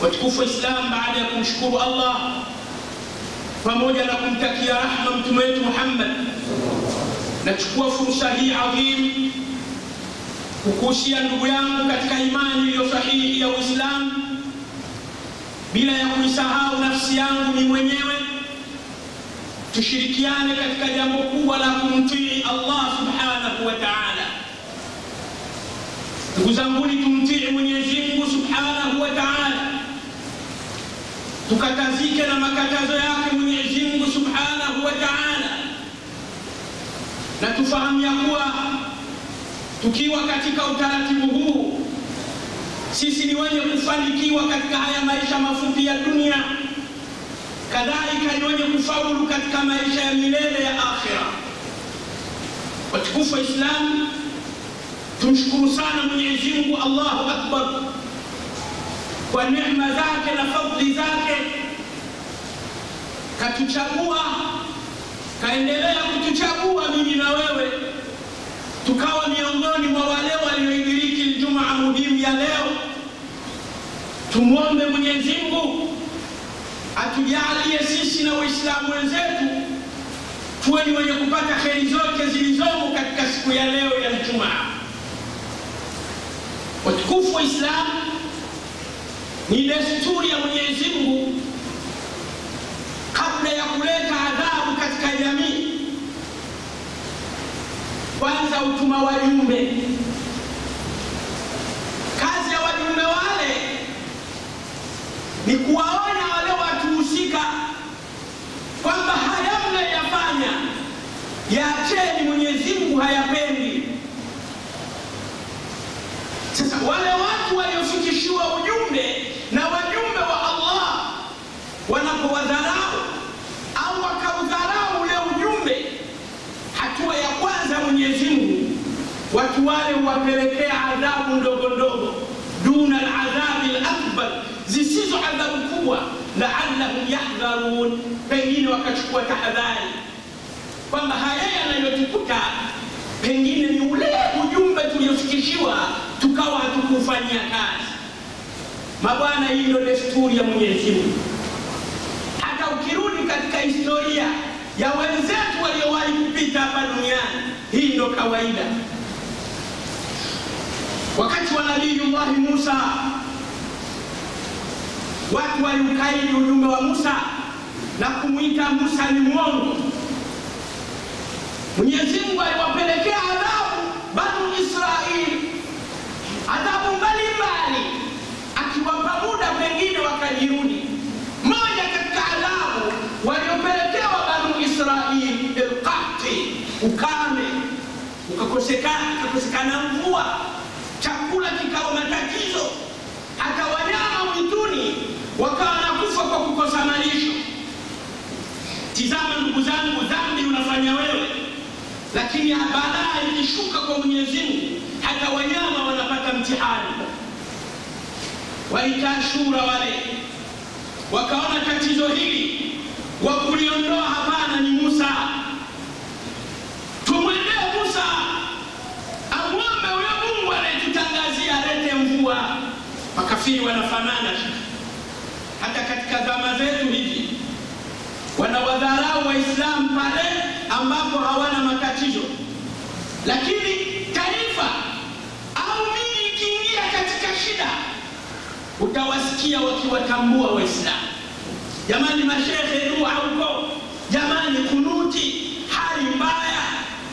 Watukufu Islam, baada ya kumshukuru Allah pamoja na kumtakia rahma mtume wetu Muhammad, nachukua fursa hii adhim kukuhusia ndugu yangu katika imani iliyo sahihi ya Uislamu, bila ya kuisahau nafsi yangu ni mwenyewe, tushirikiane katika jambo kubwa la kumtii Allah subhanahu wa ta'ala. Ndugu zangu, tumtii Mwenyezi Mungu subhanahu wa ta'ala, tukatazike na makatazo yake Mwenyezi Mungu subhanahu wa ta'ala, na tufahamu ya kuwa tukiwa katika utaratibu huu sisi ni wenye kufanikiwa katika haya maisha mafupi ya dunia, kadhalika ni wenye kufaulu katika maisha ya milele ya akhira. Watukufu wa Islam, tumshukuru sana Mwenyezi Mungu, Allahu Akbar, kwa neema zake na fadhili zake, katuchagua, kaendelea kutuchagua mimi na wewe, tukawa miongoni mwa wale walioidiriki Ijumaa muhimu ya leo. Tumuombe Mwenyezi Mungu atujalie sisi na Waislamu wenzetu tuwe ni wenye kupata kheri zote zilizomo katika siku ya leo ya Ijumaa. Watukufu wa Islam, ni desturi ya Mwenyezi Mungu kabla ya kuleta adhabu katika jamii, kwanza utuma wajumbe. Kazi ya wajumbe wale ni kuwaonya wale watu husika kwamba haya mnayofanya yaacheni, Mwenyezi Mungu hayapendi. Sasa wale watu waliofikishiwa ujumbe na wajumbe wa Allah wanapowadharau au wakaudharau ule ujumbe, hatua ya kwanza Mwenyezi Mungu watu wale huwapelekea adhabu ndogo ndogo, duna al-adhabi al-akbar, zisizo adhabu kubwa, la'allahum yahdharun, pengine wakachukua tahadhari kwamba haya yanayotukuta pengine ni ule ujumbe tuliofikishiwa tukawa hatukufanyia kazi. Mabwana, hii ndio desturi ya Mwenyezi Mungu. Hata ukirudi katika historia ya wenzetu waliowahi kupita hapa duniani, hii ndio kawaida. Wakati wa Nabiyullah Musa, watu waliukaidi ujumbe wa Musa na kumuita Musa ni mwongo. Mwenyezi Mungu aliwapelekea adhabu Banu Israili, adhabu mbalimbali, akiwapa muda pengine wakajirudi. Moja katika adhabu waliopelekewa Banu Israili, al-qahti, ukame, ukakosekana mvua, chakula kikawa matatizo, hata wanyama mwituni wakawa nakufa kwa kukosa malisho. Tizama ndugu zangu, dhambi unafanya wewe, lakini baadaye ikishuka kwa Mwenyezi Mungu hata wanyama wanapata mtihani. Walikaa shura wale, wakaona tatizo hili, wa kuliondoa hapana ni Musa. Tumwendee Musa amwombe huyo Mungu anayetutangazia alete mvua. Makafiri wanafanana hata katika zama zetu hizi, wanawadharau Waislamu pale ambapo hawana matatizo, lakini taifa au miji ikiingia katika shida utawasikia wakiwatambua Waislamu. Jamani mashehe, dua huko, jamani kunuti, hali mbaya.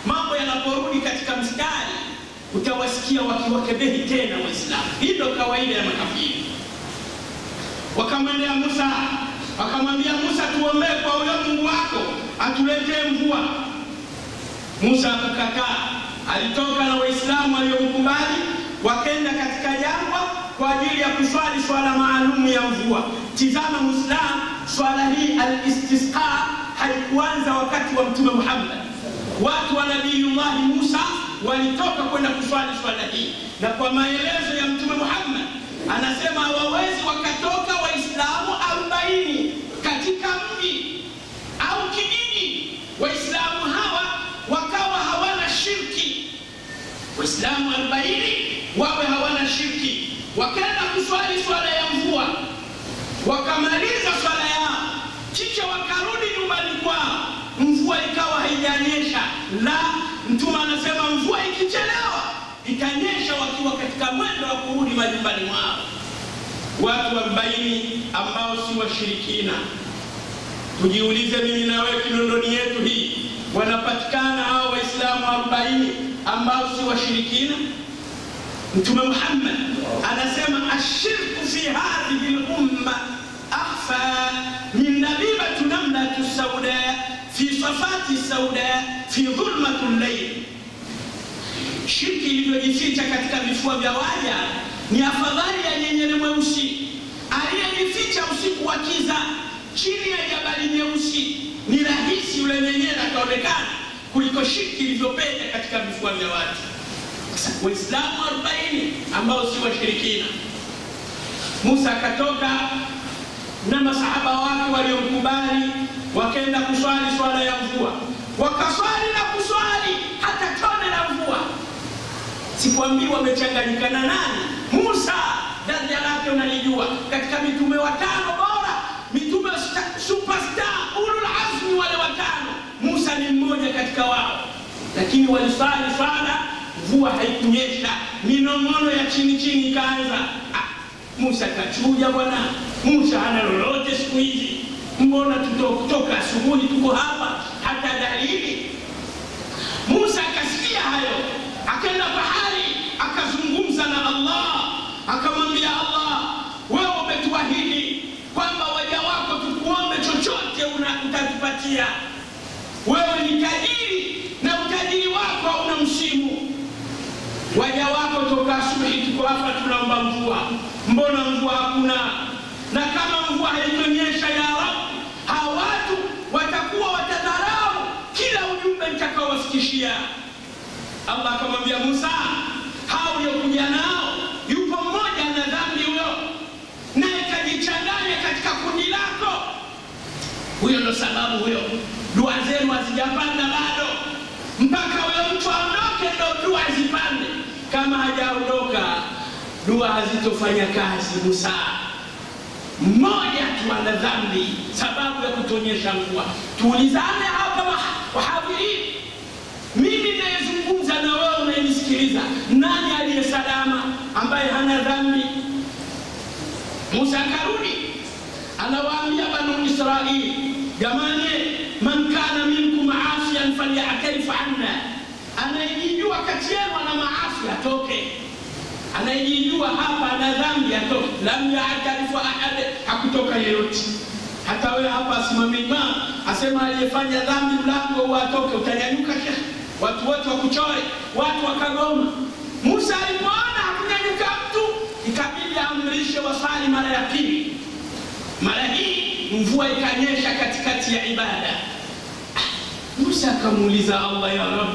Mambo yanaporudi katika mstari utawasikia wakiwakebehi tena Waislamu. Hii ndio kawaida ya makafiri. Wakamwendea Musa, wakamwambia Musa, tuombee kwa huyo Mungu wako atuletee mvua. Musa akakataa. Alitoka na Waislamu waliomkubali, wakaenda katika jangwa kwa ajili ya kuswali swala maalum ya mvua. Tizama Muislamu, swala hii al-istisqa haikuanza wakati wa Mtume Muhammad. Watu wa Nabiyullah Musa walitoka kwenda kuswali swala hii, na kwa maelezo ya Mtume Muhammad anasema hawawezi wakatoka Waislamu 40 katika mji au kijiji, Waislamu hawa wakawa hawana shirki. Waislamu 40 wawe hawana shirki, wakaenda kuswali swala ya mvua. wakamaliza swala yao, kisha wakarudi nyumbani kwao, mvua ikawa haijanyesha. La, Mtume anasema mvua ikichelewa itanyesha wakiwa katika mwendo wa kurudi majumbani mwao. Watu 40 ambao si washirikina. Tujiulize mimi na wewe, Kinondoni yetu hii wanapatikana hao Waislamu 40 ambao si washirikina? Mtume Muhammad anasema ashirku fi hadhihi al-umma akhfa min nabibati namlati sauda fi safati sauda fi dhulmati al-layl. Shirki iliyojificha katika vifua vya waja ni afadhali ya nyenyele mweusi aliyejificha usiku wa kiza chini ya jabali nyeusi. Ni rahisi yule nyenyele akaonekana kuliko shirki ilivyopenya katika vifua vya watu. Waislamu 40 ambao si washirikina. Musa akatoka na masahaba wake waliomkubali, wakaenda kuswali swala ya mvua. Wakaswali na kuswali hata tone la mvua. Sikwambii wamechanganyikana nani? Musa daraja lake unalijua, katika mitume 5 bora, mitume superstar, ulul azmi wale 5, Musa ni mmoja katika wao. Lakini waliswali swala, mvua haikunyesha, minong'ono ya chini chini ikaanza. Musa kachuja bwana, Musa hana lolote siku hizi, mbona tutoka asubuhi tuko hapa hata dalili. Musa akasikia hayo, akaenda bahari, akazungumza na Allah, akamwambia Allah, wewe umetuahidi kwamba waja wako tukuombe chochote utatupatia. Wewe ni tajiri na utajiri wako hauna msimu. Waja wako toka asubuhi tuko hapa tunaomba mvua, mbona mvua hakuna? Na kama mvua haitonyesha ya Rabb, hawa watu watakuwa watadharau kila ujumbe nitakaowafikishia. Allah akamwambia Musa, hao uliokuja nao yupo mmoja na dhambi huyo, naye kajichanganya katika kundi lako. Huyo ndo sababu huyo dua zenu hazijapanda bado, mpaka huyo mtu aondoke ndo dua zipande. Kama hajaondoka dua hazitofanya kazi. Musa mmoja tu ana dhambi, sababu ya kutonyesha mvua. Tuulizane hapa wahadhiri, mimi nayezungumza na wewe unayenisikiliza, nani aliye salama ambaye hana dhambi? Musa akarudi anawaambia Banu Israili, jamani, man kana minkum asiyan falyatarif anna, anayejijua kati yenu ana maasi atoke, anayejijua hapa ana dhambi atoke. Lam ya'tarifu ahad, hakutoka yeyote. Hata wewe hapa asimame imam asema aliyefanya dhambi mlango watoke, utanyanyuka shekhi, watu wote wakuchore, watu wakagoma. Musa alipoona hakunyanyuka mtu, ikabidi amrishe wasali mara ya pili. Mara hii mvua ikanyesha katikati ya ibada. Musa akamuuliza Allah, ya Rabb,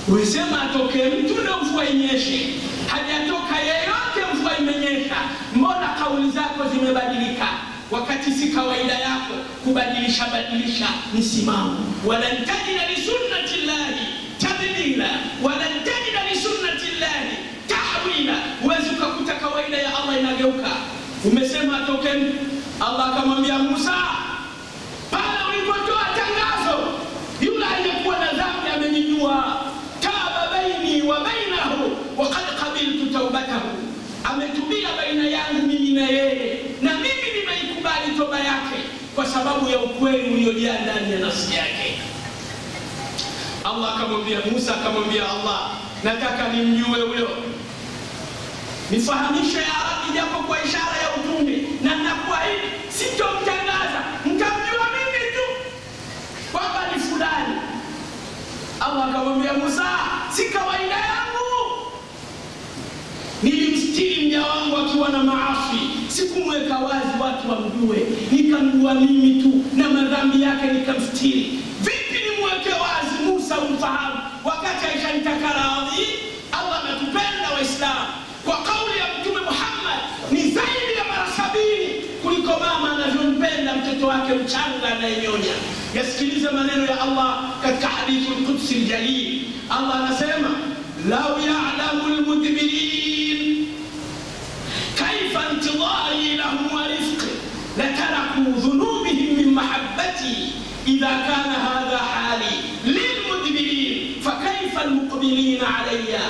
unasema atoke mtu na mvua inyeshe, hajatoka yeyote mvua imenyesha, mbona kauli zako zimebadilika? Wakati si kawaida yako kubadilisha misimamo. Wala tajida li sunnati llahi tabdila, wala tajida li sunnati llahi tahwila. Huwezi ukakuta kawaida ya Allah inageuka. Umesema atoke, Allah akamwambia Musa, pale ulipotoa tangazo, yule aliyekuwa na dhambi amenijua, taba baini wa bainahu wa qad qabiltu taubatahu, ametubia baina yangu mimi na yeye, na mimi nimeikubali toba yake kwa sababu ya ukweli uliojaa ndani ya nafsi yake. Allah akamwambia Musa, akamwambia Allah, nataka nimjue huyo, nifahamishe ya Rabbi japo kwa ishara ya utume, na nakuahidi sitomtangaza, mtamjua mimi tu kwamba ni fulani. Allah akamwambia Musa, si kawaida yangu, nilimstiri mja wangu akiwa na maasi, sikumweka wazi watu wamjue, nikamjua mimi tu na madhambi yake nikamstiri. Vipi nimweke wazi Musa umfahamu wakati aishanitaka radhi? Allah anatupenda Waislamu. Kwa kauli ya Mtume Muhammad ni zaidi ya mara 70 kuliko mama anavyompenda mtoto wake mchanga anayenyonya. Yasikilize maneno ya Allah katika hadithi al-Qudsi al-Jalil. Allah anasema, law ya'lamu al-mudbirin kayfa intidari lahum wa rifqi bi'izzati idha kana hadha hali lilmudbirin fakaifa almuqbilina alayya.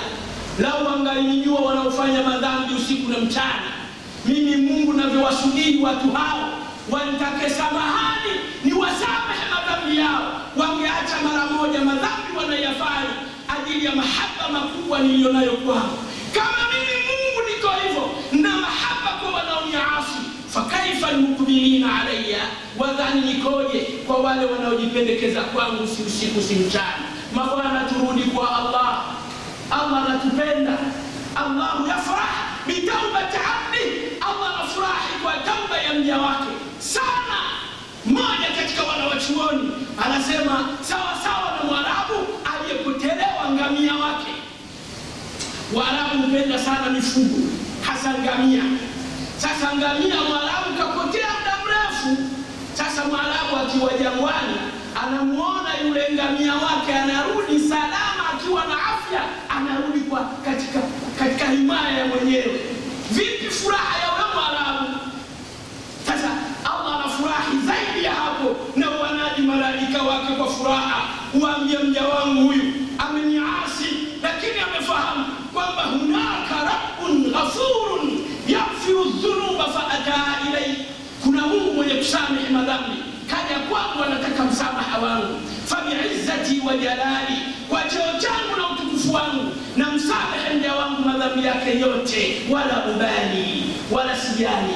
Lau wangalijua wanaofanya madhambi usiku na mchana, mimi Mungu navyowasubiri watu hao wanitake samahani ni wasamehe madhambi yao, wangeacha mara moja madhambi wanayafanya ajili ya mahaba makubwa nilionayo kwao. Kama mimi Mungu niko hivyo na mahaba kwa wanaoniasi, fakaifa almuqbilina alayya, wadhani nikoje kwa wale wanaojipendekeza kwangu si usiku si mchana. Mabwana, turudi kwa Allah. Allah anatupenda. Allah yafrah bitaubati abdi, Allah anafurahi kwa tauba ya mja wake sana. Mmoja katika wanawachuoni anasema sawa sawa na Mwarabu aliyepotelewa ngamia wake. Waarabu hupenda sana mifugo, hasa ngamia. Sasa ngamia Mwarabu kapotea muda mrefu. Sasa Mwarabu akiwa jangwani anamuona yule ngamia wake anarudi salama akiwa na afya, anarudi kwa katika himaya ya mwenyewe. Vipi furaha ya yule Mwarabu? Sasa Allah anafurahi zaidi ya hapo, na wanaji malaika wake kwa furaha huambia mja wangu huyu ameniasi, lakini amefahamu kwamba hunaka rabbun ghafurun yaghfiru dhunuba fa ataa ilayhi. Kuna Mungu mwenye kusamehe madhambi, kaja kwangu anataka msamaha wangu. Fa bi'izzati wa jalali, kwa cheo changu na utukufu wangu na msamehe mja wangu madhambi yake yote, wala ubali wala sijali.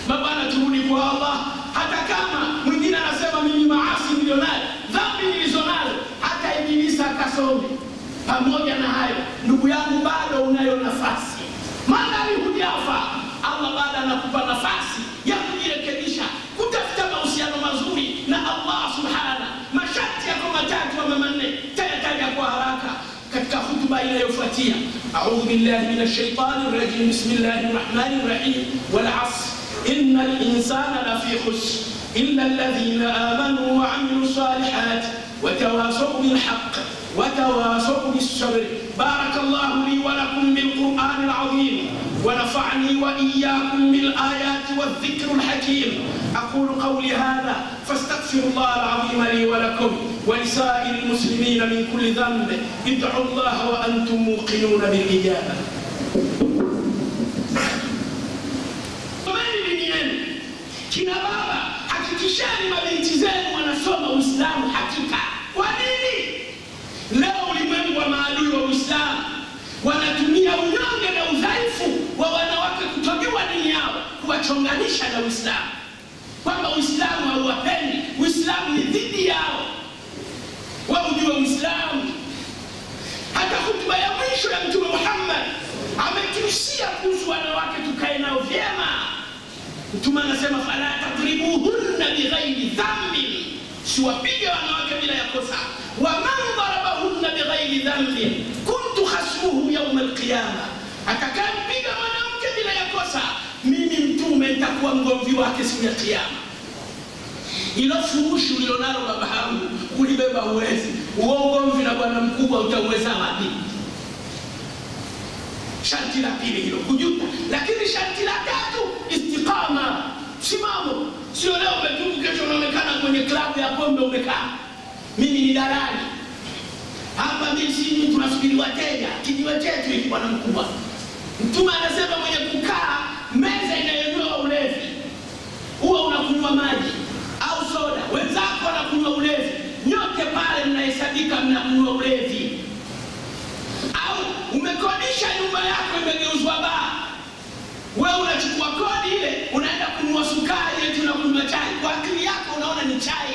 Mabana, turudi kwa Allah. Hata kama mwingine anasema mimi maasi nilionayo, dhambi nilizonazo, hata Ibilisi akasome, pamoja na hayo ndugu yangu bado unayo nafasi. Madhali hujafa, Allah bado anakupa nafasi ya kujirekebisha, kutafuta mahusiano mazuri na Allah subhana. Masharti yako matatu ama manne tayataja kwa haraka katika hutuba inayofuatia. A'udhu billahi minash shaitani rajim. Bismillahir rahmanir rahim. Wal 'asr innal insana lafi khusr illa alladhina amanu wa 'amilus salihati wa tawasaw bil haqq wa tawasaw bis sabr. Barakallahu li wa lakum bil Qur'anil 'azim ونفعني وإياكم بالآيات والذكر الحكيم. أقول قولي هذا فاستغفر الله العظيم لي ولكم ولسائر المسلمين من كل ذنب. ادعوا الله وأنتم موقنون بالإجابة. Kina baba, hakikishani mabinti zenu wanasoma Uislamu hakika. Kwa nini? Leo ulimwengu wa maadui wa Uislamu wanatumia unyonge na udhaifu wa wanawake kutojua dini yao kuwachonganisha na Uislamu, kwamba Uislamu hauwapendi, Uislamu ni dhidi yao. Wao ujue Uislamu. Hata hutuba ya mwisho ya Mtume Muhammad ametuhusia kuhusu wanawake tukae nao vyema. Mtume anasema fala tadribuhunna bighairi dhanbin, siwapige wanawake bila ya kosa. Wa man darabahunna bighairi dhanbin kuntu khasmuhu yawm alqiyama, atakayepiga mwanamke bila ya kosa, mimi Mtume nitakuwa mgomvi wake siku ya Kiyama. Ilo furushi ulilonalo baba yangu kulibeba uwezi, uongomvi na bwana mkubwa utauweza wapi? Sharti la pili hilo, kujuta. Lakini sharti la tatu, istiqama, simamo. Sio leo umetubu kesho unaonekana kwenye klabu ya pombe umekaa. Mimi ni dalali hapa, mimi sisi tunasubiri wateja, kijiwe chetu hiki bwana mkubwa. Mtume anasema mwenye kukaa meza inayonywa ulevi, huwa unakunywa maji au soda, wenzako wanakunywa ulevi, nyote pale mnahesabika mnakunywa ulevi. Au umekodisha nyumba yako imegeuzwa baa, wewe unachukua kodi ile unaenda kununua sukari ile tunakunywa chai, kwa akili yako unaona ni chai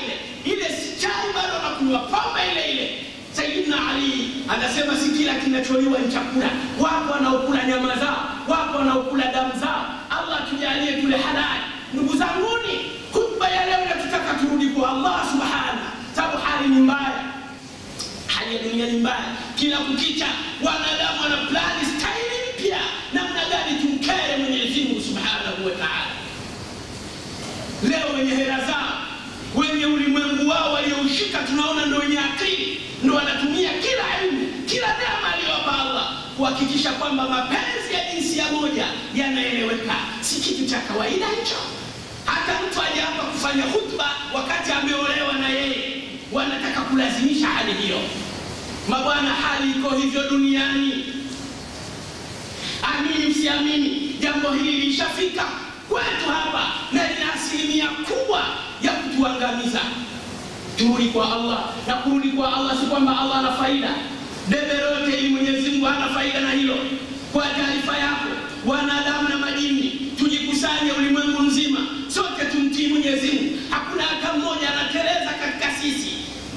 ile si chai, bado unakunywa pombe ile. Sayyidina Ali anasema si kila kinacholiwa ni chakula. Wapo wanaokula nyama zao, wapo wanaokula damu zao. Allah tujalie tule halali. Ndugu zanguni, hutuba ya leo inatutaka turudi kwa Allah subhanahu, sababu hali ni mbaya. Hali ya dunia ni mbaya. Kila kukicha wanadamu wana plani staili mpya namna gani tumkere Mwenyezi Mungu subhanahu wa ta'ala. Leo wenye hela zao, wenye ulimwengu wao walioushika, tunaona ndio wenye akili, ndio wanatumia kila elimu, kila neema aliyowapa Allah kuhakikisha kwamba mapenzi ya jinsia moja yanaeleweka. Si kitu cha kawaida hicho. Hata mtu aje hapa kufanya khutba wakati ameolewa na yeye, wanataka kulazimisha hali hiyo. Mabwana, hali iko hivyo duniani. Amini msiamini, jambo hili lishafika kwetu hapa na lina asilimia kubwa ya kutuangamiza. Turudi kwa Allah, na kurudi kwa Allah si kwamba Allah ana faida. Debe lote ili Mwenyezi Mungu hana faida na hilo. Kwa taarifa yako, wanadamu na majini, tujikusanye ulimwengu mzima, sote tumtii Mwenyezi Mungu. Hakuna hata mmoja anateleza katika sisi.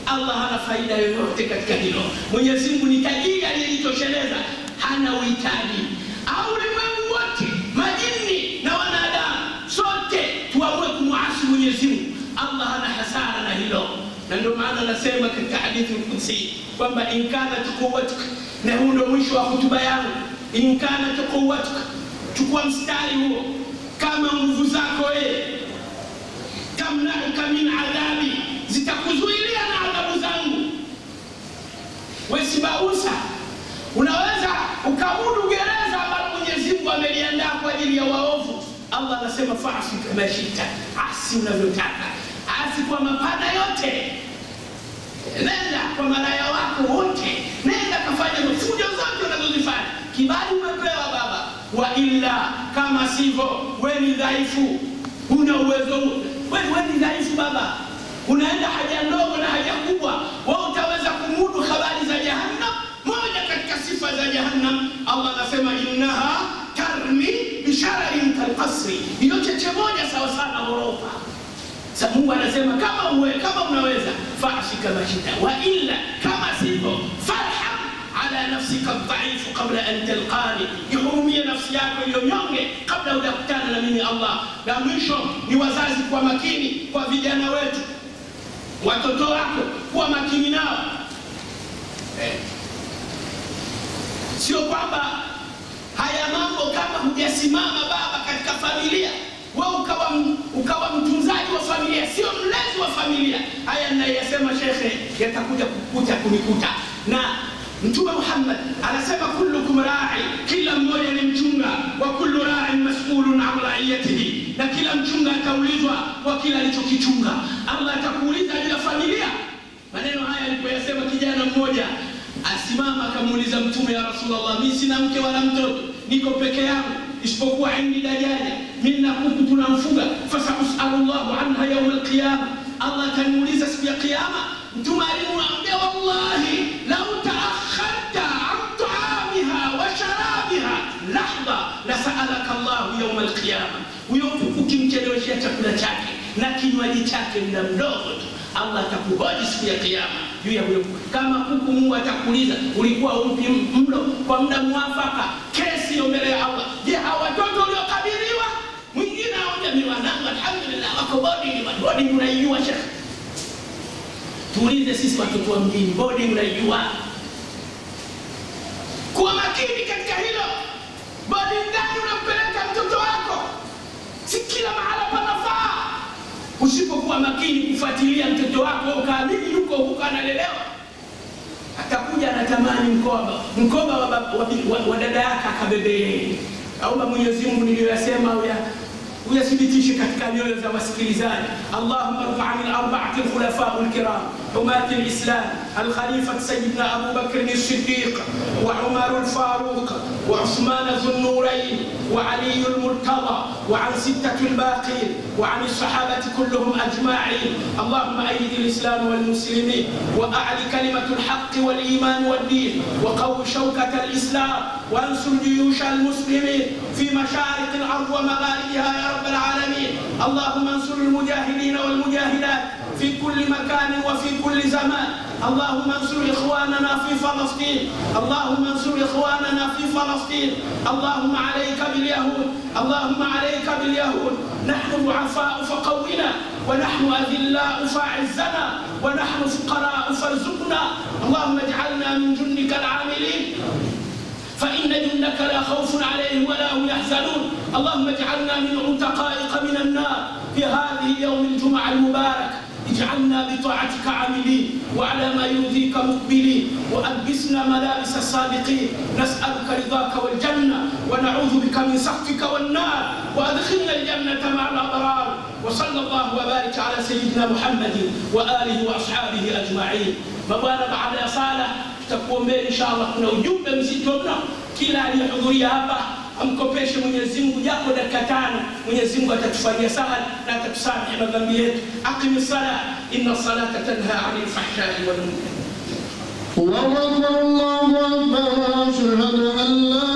Allah hana faida yoyote katika hilo. Mwenyezi Mungu ni tajiri aliyejitosheleza, hana uhitaji. Au ulimwengu wote, majini na wanadamu, sote tuamue kumuasi Mwenyezi Mungu. Allah hana hasara na hilo. Na ndio maana nasema katika hadithi al-Qudsi kwamba in kanat quwwatuka, na huo ndio mwisho wa hotuba yangu, in kanat quwwatuka, chukua mstari huo, kama nguvu zako wewe tamnauka min adhabi, zitakuzuilia na adhabu zangu. Wewe si bausa, unaweza ukamudu gereza ambalo Mwenyezi Mungu ameliandaa kwa ajili ya waovu. Allah anasema fa'asi kama shita, asi unavyotaka, asi kwa mapana yote. Nenda kwa malaya wako wote, nenda kafanya mafujo zote unazozifanya. Kibali umepewa baba, wa illa kama sivyo wewe ni dhaifu, huna uwezo. Wewe ni dhaifu baba, unaenda haja ndogo na haja kubwa, wewe utaweza kumudu habari za jahannam? Moja katika sifa za jahannam, Allah anasema innaha tarmi bishararin kalqasri, hiyo cheche moja sawa sana ghorofa. Sasa Mungu anasema kama unaweza fa'asi kama shita, wa illa kama sivyo farham ala nafsika dhaifu qabla an talqani, ihurumie nafsi yako iliyo nyonge kabla hujakutana na mimi Allah. Na mwisho ni wazazi, kwa makini kwa vijana wetu, watoto wako kuwa makini nao. Sio kwamba haya mambo kama hujasimama baba katika familia, wewe ukawa mtunzaji wa familia, sio mlezi wa familia. Haya ninayosema shekhe yatakuja kunikuta. Na Mtume Muhammad anasema kullukum ra'i, kila mmoja ni mchunga, wa kullu ra'in mas'ulun 'an ra'iyatihi, na kila mchunga ataulizwa kwa kila alichokichunga. Allah atakuuliza juu ya familia. Maneno haya alipoyasema, kijana mmoja asimama akamuuliza Mtume, ya Rasulullah, mimi sina mke wala mtoto, niko peke yangu, isipokuwa indi dajaja, mimi na kuku tunamfuga, fasalusallahu anha yawm alqiyama, Allah atamuuliza siku ya kiyama. Mtume alimwambia, wallahi lau ta'akhkharta an ta'amiha wa sharabiha lahda la sa'alaka Allah yawm alqiyama. Huyo kuku kimchelewesha chakula chake na kinywaji chake muda mdogo tu, Allah atakuhoji siku ya kiyama juu ya huyo. Kama kuku, Mungu atakuuliza ulikuwa upi mlo kwa muda mwafaka, kesi hiyo mbele ya Allah. Je, hawa watoto waliokabiriwa, mwingine aoja ni wanangu alhamdulillah wako boarding unaijua shekhi. Tuulize sisi watoto wa mjini, boarding unaijua? Kuwa makini katika hilo. Boarding gani unampeleka mtoto wako? Si kila mahala panafaa. Usipokuwa makini kufuatilia mtoto wako, ukaamini yuko huko analelewa, atakuja anatamani mkoba wa dada yake akabebe. Aomba Mwenyezi Mungu niliyosema uyathibitishe katika nyoyo za wasikilizaji. Allahumma rfa'ni al-arba'ati al-khulafa' al-kiram humat al-islam al-khalifa sayyidina Abu Bakr as-Siddiq wa Umar al-Faruq wa Uthman adh-Dhun-Nurayn wa Ali al-Murtada wa an sittati al-baqin wa an as-sahabati kulluhum ajma'in. Allahumma ayyid al-islam wal-muslimin wa a'li kalimatu al-haqq wal-iman wad-din wa qawwi shawkata al-islam wa ansur juyush al-muslimin fi masharik al-ard wa magharibiha ya رب العالمين. اللهم انصر المجاهدين والمجاهدات في كل مكان وفي كل زمان. اللهم انصر إخواننا في فلسطين. اللهم انصر إخواننا في فلسطين. اللهم عليك باليهود. اللهم عليك باليهود. نحن ضعفاء فقونا، ونحن أذلاء فأعزنا، ونحن فقراء فارزقنا. اللهم اجعلنا من جندك العاملين، فإن جندك لا خوف عليهم ولا هم يحزنون. اللهم اجعلنا من عتقائك من النار في هذه يوم الجمعة المبارك. اجعلنا بطاعتك عاملين وعلى ما يرضيك مقبلين، وألبسنا ملابس الصادقين. نسألك رضاك والجنة ونعوذ بك من سخطك والنار، وأدخلنا الجنة مع الأبرار. وصلى الله وبارك على سيدنا محمد وآله وأصحابه أجمعين. Mabwana, baada ya sala tutakuombea inshallah. Kuna ujumbe mzito mno, kila aliyehudhuria hapa amkopeshe Mwenyezi Mungu japo dakika 5. Mwenyezi Mungu atatufanyia sahali na atatusamehe madhambi yetu. Aqimis sala, inna salata tanha 'anil fahsha'i wal munkar. Allahu akbar, Allahu akbar, ashhadu an la